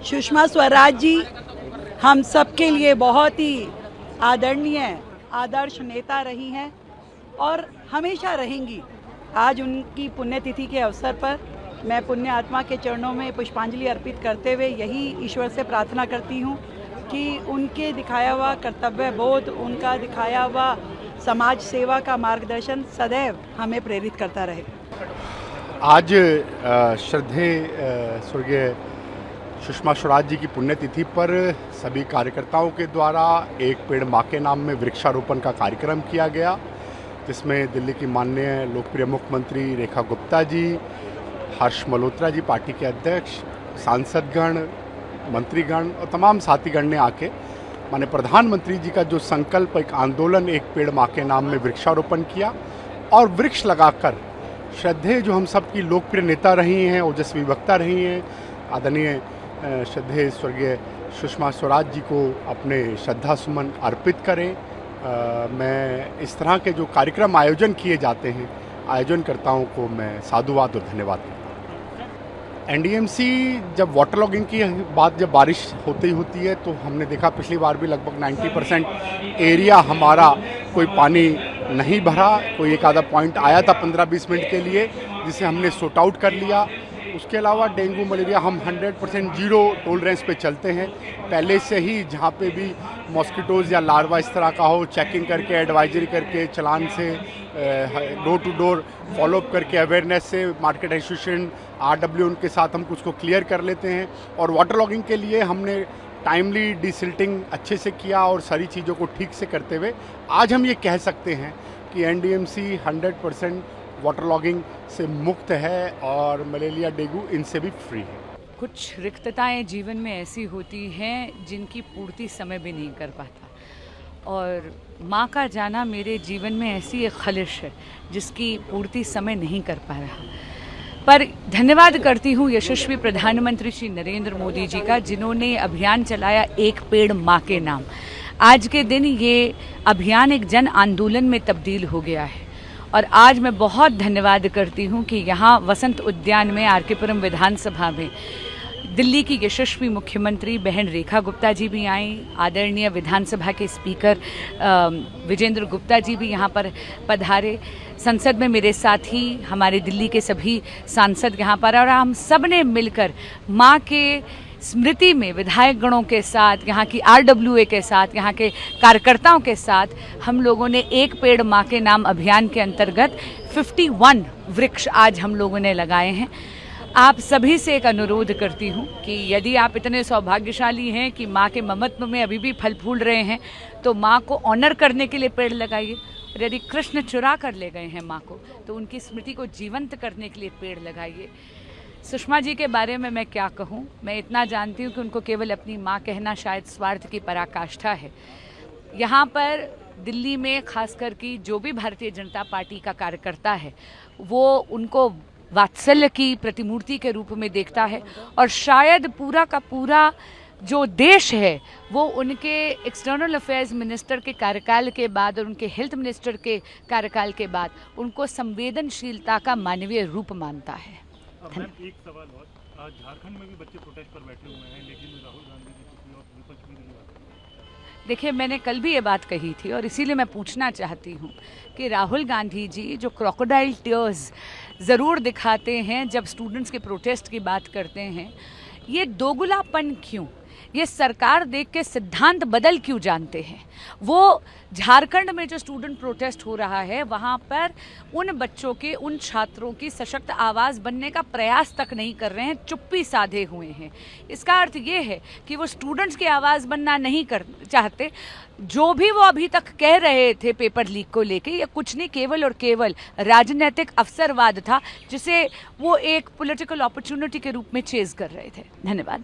सुषमा स्वराज जी हम सबके लिए बहुत ही आदरणीय आदर्श नेता रही हैं और हमेशा रहेंगी। आज उनकी पुण्यतिथि के अवसर पर मैं पुण्य आत्मा के चरणों में पुष्पांजलि अर्पित करते हुए यही ईश्वर से प्रार्थना करती हूँ कि उनके दिखाया हुआ कर्तव्य बोध, उनका दिखाया हुआ समाज सेवा का मार्गदर्शन सदैव हमें प्रेरित करता रहे। आज श्रद्धेय स्वर्गीय सुषमा स्वराज जी की पुण्यतिथि पर सभी कार्यकर्ताओं के द्वारा एक पेड़ माँ के नाम में वृक्षारोपण का कार्यक्रम किया गया, जिसमें दिल्ली की माननीय लोकप्रिय मुख्यमंत्री रेखा गुप्ता जी, हर्ष मल्होत्रा जी पार्टी के अध्यक्ष, सांसदगण, मंत्रीगण और तमाम साथीगण ने आके माननीय प्रधानमंत्री जी का जो संकल्प, एक आंदोलन एक पेड़ माँ के नाम में वृक्षारोपण किया और वृक्ष लगाकर श्रद्धेय जो हम सब की लोकप्रिय नेता रही हैं, ओजस्वी वक्ता रही हैं, आदरणीय श्रद्धेय स्वर्गीय सुषमा स्वराज जी को अपने श्रद्धा सुमन अर्पित करें। मैं इस तरह के जो कार्यक्रम आयोजन किए जाते हैं, आयोजनकर्ताओं को मैं साधुवाद और धन्यवाद करता हूँ। एनडीएमसी जब वाटर लॉगिंग की बात जब बारिश होती है तो हमने देखा पिछली बार भी लगभग 90% एरिया हमारा कोई पानी नहीं भरा, कोई एक आधा पॉइंट आया था 15-20 मिनट के लिए, जिसे हमने सॉर्ट आउट कर लिया। उसके अलावा डेंगू मलेरिया हम 100% जीरो टॉलरेंस पे चलते हैं। पहले से ही जहाँ पे भी मॉस्किटोज़ या लार्वा इस तरह का हो, चेकिंग करके, एडवाइजरी करके, चलान से, डोर टू डोर फॉलोअप करके, अवेयरनेस से मार्केट एसोसिएशन RW उनके साथ हम उसको क्लियर कर लेते हैं। और वाटर लॉगिंग के लिए हमने टाइमली डिसिल्टिंग अच्छे से किया और सारी चीज़ों को ठीक से करते हुए आज हम ये कह सकते हैं कि एनडीएमसी 100% वाटर लॉगिंग से मुक्त है और मलेरिया, डेंगू इनसे भी फ्री है। कुछ रिक्तताएं जीवन में ऐसी होती हैं जिनकी पूर्ति समय भी नहीं कर पाता, और माँ का जाना मेरे जीवन में ऐसी एक खलिश है जिसकी पूर्ति समय नहीं कर पा रहा। पर धन्यवाद करती हूँ यशस्वी प्रधानमंत्री श्री नरेंद्र मोदी जी का, जिन्होंने अभियान चलाया एक पेड़ माँ के नाम। आज के दिन ये अभियान एक जन आंदोलन में तब्दील हो गया है और आज मैं बहुत धन्यवाद करती हूँ कि यहाँ वसंत उद्यान में RK पुरम विधानसभा में दिल्ली की यशस्वी मुख्यमंत्री बहन रेखा गुप्ता जी भी आई, आदरणीय विधानसभा के स्पीकर विजेंद्र गुप्ता जी भी यहाँ पर पधारे, संसद में मेरे साथ ही हमारे दिल्ली के सभी सांसद यहाँ पर, और हम सब ने मिलकर माँ के स्मृति में विधायक गणों के साथ, यहाँ की RWA के साथ, यहाँ के कार्यकर्ताओं के साथ हम लोगों ने एक पेड़ माँ के नाम अभियान के अंतर्गत 51 वृक्ष आज हम लोगों ने लगाए हैं। आप सभी से एक अनुरोध करती हूँ कि यदि आप इतने सौभाग्यशाली हैं कि माँ के ममत्व में अभी भी फल फूल रहे हैं, तो माँ को ऑनर करने के लिए पेड़ लगाइए। और यदि कृष्ण चुरा कर ले गए हैं माँ को, तो उनकी स्मृति को जीवंत करने के लिए पेड़ लगाइए। सुषमा जी के बारे में मैं क्या कहूँ, मैं इतना जानती हूँ कि उनको केवल अपनी माँ कहना शायद स्वार्थ की पराकाष्ठा है। यहाँ पर दिल्ली में खासकर की जो भी भारतीय जनता पार्टी का कार्यकर्ता है, वो उनको वात्सल्य की प्रतिमूर्ति के रूप में देखता है, और शायद पूरा का पूरा जो देश है वो उनके एक्सटर्नल अफेयर्स मिनिस्टर के कार्यकाल के बाद और उनके हेल्थ मिनिस्टर के कार्यकाल के बाद उनको संवेदनशीलता का मानवीय रूप मानता है। एक सवाल और, आज झारखंड में भी बच्चे प्रोटेस्ट पर बैठे हुए हैं, लेकिन राहुल गांधी की चुप्पी और विपक्ष भी नहीं बात। देखिए, मैंने कल भी ये बात कही थी और इसीलिए मैं पूछना चाहती हूँ कि राहुल गांधी जी जो क्रोकोडाइल टीयर्स ज़रूर दिखाते हैं जब स्टूडेंट्स के प्रोटेस्ट की बात करते हैं, ये दोगुलापन क्यों? ये सरकार देख के सिद्धांत बदल क्यों जानते हैं? वो झारखंड में जो स्टूडेंट प्रोटेस्ट हो रहा है, वहाँ पर उन बच्चों के, उन छात्रों की सशक्त आवाज़ बनने का प्रयास तक नहीं कर रहे हैं, चुप्पी साधे हुए हैं। इसका अर्थ ये है कि वो स्टूडेंट्स की आवाज़ बनना नहीं कर चाहते। जो भी वो अभी तक कह रहे थे पेपर लीक को लेके, ये कुछ नहीं, केवल और केवल राजनीतिक अवसरवाद था, जिसे वो एक पॉलिटिकल अपॉर्चुनिटी के रूप में चेज़ कर रहे थे। धन्यवाद।